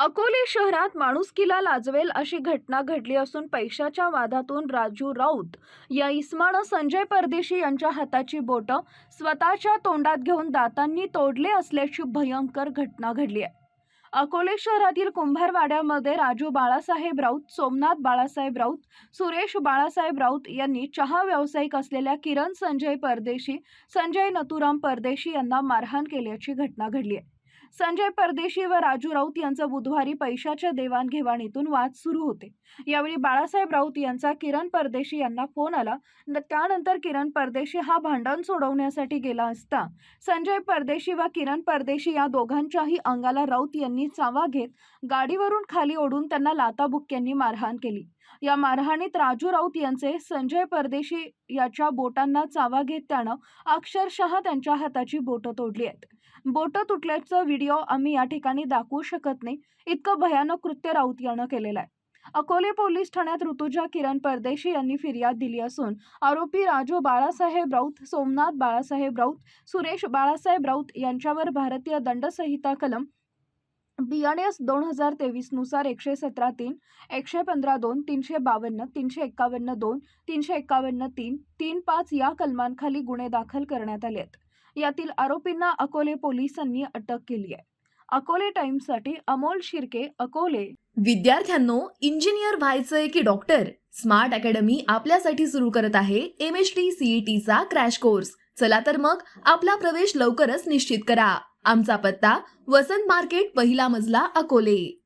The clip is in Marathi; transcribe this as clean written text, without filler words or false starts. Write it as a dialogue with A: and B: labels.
A: अकोले शहरात माणुसकीला लाजवेल अशी घटना घडली असून पैशाच्या वादातून राजू राऊत या इसमानं संजय परदेशी यांच्या हाताची बोटं स्वतःच्या तोंडात घेऊन दातांनी तोडले असल्याची भयंकर घटना घडली आहे। अकोले शहरातील कुंभारवाड्यामध्ये राजू बाळासाहेब राऊत, सोमनाथ बाळासाहेब राऊत, सुरेश बाळासाहेब राऊत यांनी चहा व्यावसायिक असलेल्या किरण संजय परदेशी, संजय नथुराम परदेशी यांना मारहाण केल्याची घटना घडली आहे। संजय परदेशी व राजू राऊत यांचा बुधवारी पैशाच्या देवाणघेवाणीतून वाद सुरू होते। यावेळी बाळासाहेब राऊत यांचा किरण परदेशी यांना फोन आला। त्यानंतर किरण परदेशी हा भांडण सोडवण्यासाठी गेला असता संजय परदेशी व किरण परदेशी या दोघांच्याही अंगाला राऊत यांनी चावा घेत गाडीवरून खाली ओढून त्यांना लाथाबुक्क्यांनी मारहाण केली। या मारहाणीत राजू राऊत यांचे संजय परदेशी याच्या बोटांना चावा घेत त्यानं अक्षरशः त्यांच्या हाताची बोटं तोडली आहेत। बोटं तुटल्याचा व्हिडिओ आम्ही या ठिकाणी दाखवू शकत नाही, इतकं भयानक कृत्य राऊत यानं केलेलं आहे। अकोले पोलीस ठाण्यात ऋतुजा किरण परदेशी यांनी फिर्याद दिली असून आरोपी राजू बाळासाहेब राऊत, सोमनाथ बाळासाहेब राऊत, सुरेश बाळासाहेब राऊत यांच्यावर भारतीय दंडसंहिता कलम BNS 2023 नुसार 117(3), 115(2), 352, 351(2), 351(3), 35 या कलमांखाली गुन्हे दाखल करण्यात आले आहेत। यातील आरोपींना अकोले पोलिसांनी अटक केली आहे। अकोले टाइम्ससाठी अमोल शिर्के, अकोले।
B: विद्यार्थ्यांनो, इंजिनियर व्हायचंय की डॉक्टर? स्मार्ट अकॅडमी आपल्यासाठी सुरू करत आहे MHT CET चा क्रॅश कोर्स। चला तर मग आपला प्रवेश लवकरच निश्चित करा। आमचा पत्ता वसंत मार्केट, पहिला मजला, अकोले।